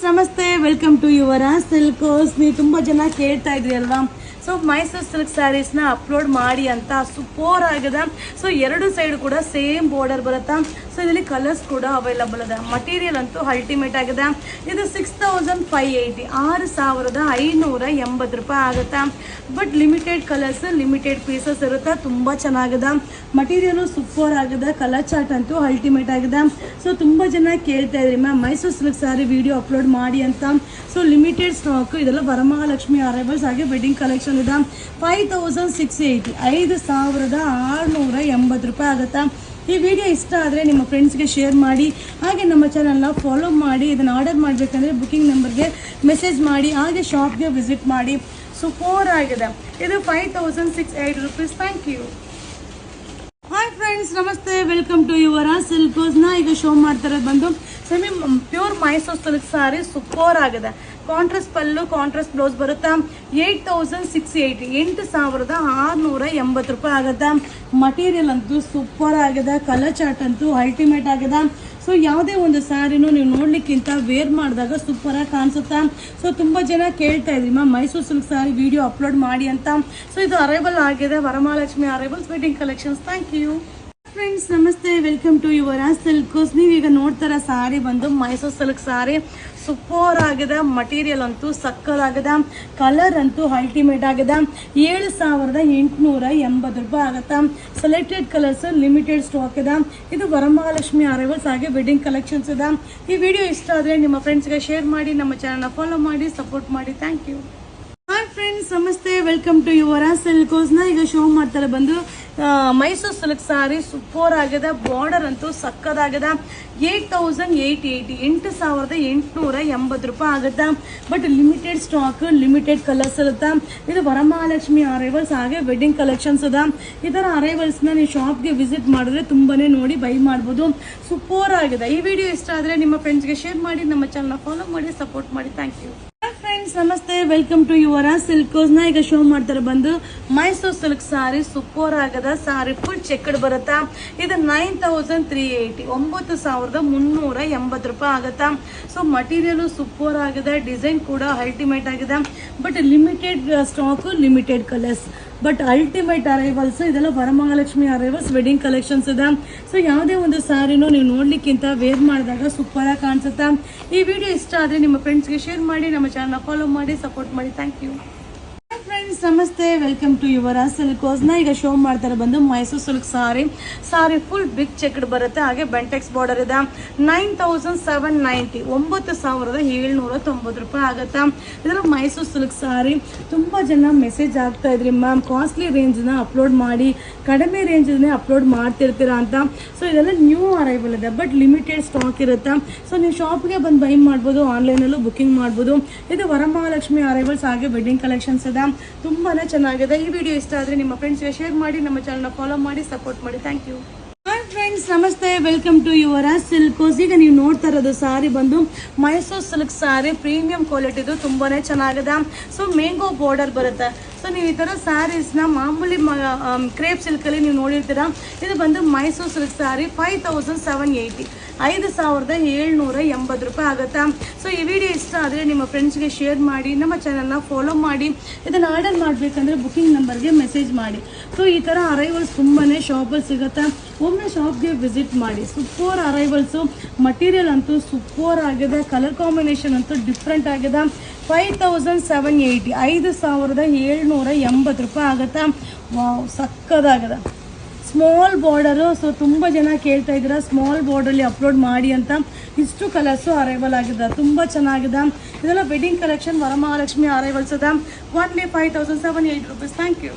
ನಮಸ್ತೆ, welcome to your ಸಿಲ್ಕೋಸ್. ನೀವು ತುಂಬ ಜನ ಕೇಳ್ತಾ ಇದ್ರಿ ಅಲ್ವಾ, ಸೊ ಮೈಸೂರು ಸಿಲ್ಕ್ ಸ್ಯಾರೀಸ್ನ ಅಪ್ಲೋಡ್ ಮಾಡಿ ಅಂತ. ಸೂಪರ್ ಆಗಿದೆ. ಸೊ ಎರಡು ಸೈಡ್ ಕೂಡ ಸೇಮ್ ಬಾರ್ಡರ್ ಬರುತ್ತಾ. ಸೊ ಇದರಲ್ಲಿ ಕಲರ್ಸ್ ಕೂಡ ಅವೈಲಬಲ್ ಇದೆ. ಮಟೀರಿಯಲ್ ಅಂತೂ ಅಲ್ಟಿಮೇಟ್ ಆಗಿದೆ. ಇದು 6580 6580 ರೂಪಾಯಿ ಆಗುತ್ತೆ. But limited colours, limited pieces ಇರುತ್ತೆ. ತುಂಬ ಚೆನ್ನಾಗಿದೆ. ಮಟೀರಿಯಲು ಸೂಪರ್ ಆಗಿದೆ. ಕಲರ್ ಚಾರ್ಟ್ ಅಂತೂ ಅಲ್ಟಿಮೇಟ್ ಆಗಿದೆ. ಸೊ ತುಂಬ ಜನ ಕೇಳ್ತಾ ಇದ್ರಿ ma'am Mysuru silk sari video upload ಮಾಡಿ ಅಂತ. ಸೊ ಲಿಮಿಟೆಡ್ ಸ್ಟಾಕ್ ಇದೆಲ್ಲ ವರಮಹಾಲಕ್ಷ್ಮಿ ಅರೈವಲ್ಸ್ ಹಾಗೆ ವೆಡ್ಡಿಂಗ್ ಕಲೆಕ್ಷನ್ ಇದೆ. 5680 5680 ರೂಪಾಯಿ ಆಗುತ್ತೆ. ಈ ವಿಡಿಯೋ ಇಷ್ಟ ಆದರೆ ನಿಮ್ಮ ಫ್ರೆಂಡ್ಸ್ಗೆ ಶೇರ್ ಮಾಡಿ, ಹಾಗೆ ನಮ್ಮ ಚಾನಲ್ನ ಫಾಲೋ ಮಾಡಿ. ಇದನ್ನು ಆರ್ಡರ್ ಮಾಡಬೇಕಂದ್ರೆ ಬುಕಿಂಗ್ ನಂಬರ್ಗೆ ಮೆಸೇಜ್ ಮಾಡಿ, ಹಾಗೆ ಶಾಪ್ಗೆ ವಿಸಿಟ್ ಮಾಡಿ. ಸೂಪರ್ ಆಗಿದೆ. ಇದು 5680 rupees. Thank you. Hi friends, ನಮಸ್ತೆ, ವೆಲ್ಕಮ್ ಟು ಯುವರ ಸಿಲ್ಕೋಸ್ನ. ಈಗ ಶೋ ಮಾಡ್ತಿರೋದು ಬಂದು semi pure Mysuru silk sari. Super ಆಗಿದೆ. ಕಾಂಟ್ರಾಸ್ಟ್ ಪಲ್ಲು, ಕಾಂಟ್ರಾಸ್ಟ್ ಬ್ಲೌಸ್ ಬರುತ್ತೆ. 8680 8680 ರೂಪಾಯಿ ಆಗುತ್ತೆ. ಮಟೀರಿಯಲ್ ಅಂತೂ ಸೂಪರ್ ಆಗಿದೆ. ಕಲರ್ ಚಾರ್ಟ್ ಅಂತೂ ಅಲ್ಟಿಮೇಟ್ ಆಗಿದೆ. ಸೊ ಯಾವುದೇ ಒಂದು ಸ್ಯಾರಿನೂ ನೀವು ನೋಡ್ಲಿಕ್ಕಿಂತ ವೇರ್ ಮಾಡಿದಾಗ ಸೂಪರಾಗಿ ಕಾಣಿಸುತ್ತೆ. ಸೊ ತುಂಬ ಜನ ಕೇಳ್ತಾ ಇದ್ರಿ ma'am Mysuru silk sari video upload ಮಾಡಿ ಅಂತ. ಸೊ ಇದು ಅರೈವಲ್ ಆಗಿದೆ. Varamahalakshmi arrivals wedding collections. Thank you. Friends ನಮಸ್ತೆ, ವೆಲ್ಕಮ್ ಟು ಯುವರ ಸಿಲ್ಕೋಸ್. ನೀವೀಗ ನೋಡ್ತಾರ ಸಾರಿ ಬಂದು ಮೈಸೂರು ಸಿಲ್ಕ್ ಸಾರಿ. ಸೂಪರ್ ಆಗಿದೆ. ಮಟೀರಿಯಲ್ ಅಂತೂ ಸಕ್ಕದಾಗಿದೆ. ಕಲರ್ ಅಂತೂ ಅಲ್ಟಿಮೇಟ್ ಆಗಿದೆ. 7880 ರೂಪಾಯಿ ಆಗುತ್ತೆ. ಸೆಲೆಕ್ಟೆಡ್ ಕಲರ್ಸ್, ಲಿಮಿಟೆಡ್ ಸ್ಟಾಕ್ ಇದೆ. ಇದು ವರಮಹಾಲಕ್ಷ್ಮಿ ಅರೈವಲ್ಸ್ ಹಾಗೆ ವೆಡ್ಡಿಂಗ್ ಕಲೆಕ್ಷನ್ಸ್ ಇದೆ. ಈ ವಿಡಿಯೋ ಇಷ್ಟ ಆದರೆ ನಿಮ್ಮ ಫ್ರೆಂಡ್ಸ್ಗೆ ಶೇರ್ ಮಾಡಿ, ನಮ್ಮ ಚಾನಲ್ನ ಫಾಲೋ ಮಾಡಿ, ಸಪೋರ್ಟ್ ಮಾಡಿ. Thank you. ಹಾಯ್ ಫ್ರೆಂಡ್ಸ್, ನಮಸ್ತೆ, ವೆಲ್ಕಮ್ ಟು ಯುವರ ಸಿಲ್ಕೋಸ್ನ. ಈಗ ಶೋ ಮಾಡ್ತಾರೆ ಬಂದು ಮೈಸೂರು ಸಿಲ್ಕ್ ಸಾರಿ. ಸೂಪರ್ ಆಗಿದೆ. ಬಾರ್ಡರ್ ಅಂತೂ ಸಕ್ಕದಾಗಿದೆ. 8880 8880 ರೂಪಾಯಿ ಆಗುತ್ತೆ. But limited stock, limited colours ಇರುತ್ತೆ. ಇದು ವರಮಹಾಲಕ್ಷ್ಮಿ ಅರೈವಲ್ಸ್ ಹಾಗೆ ವೆಡ್ಡಿಂಗ್ ಕಲೆಕ್ಷನ್ಸ್ ಇದೆ. ಇದರ ಅರೈವಲ್ಸ್ನ ನೀವು ಶಾಪ್ಗೆ ವಿಸಿಟ್ ಮಾಡಿದ್ರೆ ತುಂಬಾನೇ ನೋಡಿ ಬೈ ಮಾಡ್ಬೋದು. ಸೂಪರ್ ಆಗಿದೆ. ಈ ವಿಡಿಯೋ ಇಷ್ಟ ಆದರೆ ನಿಮ್ಮ ಫ್ರೆಂಡ್ಸ್ಗೆ ಶೇರ್ ಮಾಡಿ, ನಮ್ಮ ಚಾನಲ್ನ ಫಾಲೋ ಮಾಡಿ, ಸಪೋರ್ಟ್ ಮಾಡಿ. Thank you. ಫ್ರೆಂಡ್ಸ್ ನಮಸ್ತೆ, ವೆಲ್ಕಮ್ ಟು ಯುವರ ಸಿಲ್ಕೋಸ್ನ. ಈಗ ಶೋ ಮಾಡ್ತಾರೆ ಬಂದು ಮೈಸೂರು ಸಿಲ್ಕ್ ಸಾರಿ. ಸೂಪರ್ ಆಗದ ಸಾರಿ. ಫುಲ್ ಚೆಕ್ಡ್ ಬರುತ್ತಾ. ಇದು 9380 9380 ರೂಪಾಯಿ ಆಗುತ್ತಾ. ಸೊ ಮಟೀರಿಯಲು ಸೂಪರ್ ಆಗಿದೆ. ಡಿಸೈನ್ ಕೂಡ ಅಲ್ಟಿಮೇಟ್ ಆಗಿದೆ. But limited stock, limited colours. But ultimate arrivals. ಇದೆಲ್ಲ ವರಮಹಾಲಕ್ಷ್ಮಿ ಅರೈವಲ್ಸ್ ವೆಡ್ಡಿಂಗ್ ಕಲೆಕ್ಷನ್ಸ್ ಇದೆ. ಸೊ ಯಾವುದೇ ಒಂದು ಸ್ಯಾರಿನೂ ನೀವು ನೋಡ್ಲಿಕ್ಕಿಂತ ವೇರ್ ಮಾಡಿದಾಗ ಸೂಪರಾಗಿ ಕಾಣಿಸುತ್ತೆ. ಈ ವಿಡಿಯೋ ಇಷ್ಟ ಆದರೆ ನಿಮ್ಮ ಫ್ರೆಂಡ್ಸ್ಗೆ ಶೇರ್ ಮಾಡಿ, ನಮ್ಮ ಚಾನಲ್ನ ಫಾಲೋ ಮಾಡಿ, ಸಪೋರ್ಟ್ ಮಾಡಿ. Thank you. ಫ್ರೆಂಡ್ಸ್ ನಮಸ್ತೆ, ವೆಲ್ಕಮ್ ಟು ಯುವರ ಸಿಲ್ಕೋಸ್ನ. ಈಗ ಶೋ ಮಾಡ್ತಾರೆ ಬಂದು Mysuru silk sari. Sari full big checked ಬರುತ್ತೆ, ಹಾಗೆ ಬೆಂಟೆಕ್ಸ್ ಬಾರ್ಡರ್ ಇದೆ. 9790 9790 ರೂಪಾಯಿ ಆಗುತ್ತೆ. ಇದೆಲ್ಲ ಮೈಸೂರು ಸಿಲ್ಕ್ ಸಾರಿ. ತುಂಬ ಜನ ಮೆಸೇಜ್ ಆಗ್ತಾ ಇದ್ರಿ ಮ್ಯಾಮ್ ಕಾಸ್ಟ್ಲಿ ರೇಂಜ್ನ ಅಪ್ಲೋಡ್ ಮಾಡಿ, ಕಡಿಮೆ ರೇಂಜ್ನೇ ಅಪ್ಲೋಡ್ ಮಾಡ್ತಿರ್ತೀರಾ ಅಂತ. ಸೊ ಇದೆಲ್ಲ ನ್ಯೂ ಅರೈವಲ್ ಇದೆ. ಬಟ್ ಲಿಮಿಟೆಡ್ ಸ್ಟಾಕ್ ಇರುತ್ತೆ. ಸೊ ನೀವು ಶಾಪ್ಗೆ ಬಂದು ಬೈ ಮಾಡ್ಬೋದು, ಆನ್ಲೈನಲ್ಲೂ ಬುಕಿಂಗ್ ಮಾಡ್ಬೋದು. ಇದು ವರಮಹಾಲಕ್ಷ್ಮಿ ಅರೈವಲ್ಸ್ ಹಾಗೆ ವೆಡ್ಡಿಂಗ್ ಕಲೆಕ್ಷನ್ಸ್ ಇದೆ. ತುಂಬಾ ಚೆನ್ನಾಗಿದೆ. ಈ ವಿಡಿಯೋ ಇಷ್ಟ ಆದರೆ ನಿಮ್ಮ ಫ್ರೆಂಡ್ಸ್ಗೆ ಶೇರ್ ಮಾಡಿ, ನಮ್ಮ ಚಾನಲ್ನ ಫಾಲೋ ಮಾಡಿ, ಸಪೋರ್ಟ್ ಮಾಡಿ. Thank you. ಹಾಯ್ ಫ್ರೆಂಡ್ಸ್ ನಮಸ್ತೆ, ವೆಲ್ಕಮ್ ಟು ಯುವರ ಸಿಲ್ಕೋಸ್. ಈಗ ನೀವು ನೋಡ್ತಾ ಇರೋದು ಸಾರಿ ಬಂದು ಮೈಸೂರು ಸಿಲ್ಕ್ ಸಾರಿ. ಪ್ರೀಮಿಯಂ ಕ್ವಾಲಿಟಿದು, ತುಂಬಾನೇ ಚೆನ್ನಾಗಿದೆ. ಸೊ ಮ್ಯಾಂಗೋ ಬಾರ್ಡರ್ ಬರುತ್ತೆ. ಸೊ ನೀವು ಈ ಥರ ಸ್ಯಾರೀಸ್ನ ಮಾಮೂಲಿ ಕ್ರೇಪ್ ಸಿಲ್ಕಲ್ಲಿ ನೀವು ನೋಡಿರ್ತೀರಾ. ಇದು ಬಂದು ಮೈಸೂರು ಸಿಲ್ಕ್ ಸ್ಯಾರಿ. 5780 5780 ರೂಪಾಯಿ ಆಗುತ್ತೆ. ಸೊ ಈ ವಿಡಿಯೋ ಇಷ್ಟ ಆದರೆ ನಿಮ್ಮ ಫ್ರೆಂಡ್ಸ್ಗೆ ಶೇರ್ ಮಾಡಿ, ನಮ್ಮ ಚಾನಲ್ನ ಫಾಲೋ ಮಾಡಿ. ಇದನ್ನು ಆರ್ಡರ್ ಮಾಡಬೇಕಂದ್ರೆ ಬುಕಿಂಗ್ ನಂಬರ್ಗೆ ಮೆಸೇಜ್ ಮಾಡಿ. ಸೊ ಈ ಥರ ಅರೈವಲ್ಸ್ ತುಂಬಾ ಶಾಪಲ್ಲಿ ಸಿಗುತ್ತೆ. ಒಮ್ಮೆ ಶಾಪ್ಗೆ ವಿಸಿಟ್ ಮಾಡಿ. Super arrivals. ಮಟೀರಿಯಲ್ ಅಂತೂ ಸೂಪರ್ ಆಗಿದೆ. ಕಲರ್ ಕಾಂಬಿನೇಷನ್ ಅಂತೂ ಡಿಫ್ರೆಂಟ್ ಆಗಿದೆ. 5780 5780 ರೂಪಾಯಿ ಆಗುತ್ತೆ. ವಾವ್, ಸಕ್ಕದಾಗಿದೆ. Small border. ಸೊ ತುಂಬ ಜನ ಕೇಳ್ತಾ ಇದ್ದೀರಾ ಸ್ಮಾಲ್ ಬಾರ್ಡರಲ್ಲಿ ಅಪ್ಲೋಡ್ ಮಾಡಿ ಅಂತ. ಇಷ್ಟು ಕಲರ್ಸು ಅರೈವಲ್ ಆಗಿದೆ. ತುಂಬ ಚೆನ್ನಾಗಿದೆ. ಇದೆಲ್ಲ ವೆಡ್ಡಿಂಗ್ ಕಲೆಕ್ಷನ್ ವರಮಹಾಲಕ್ಷ್ಮಿ ಅರೈವಲ್ಸ್ ಇದೆ. Only 5780 rupees. Thank you.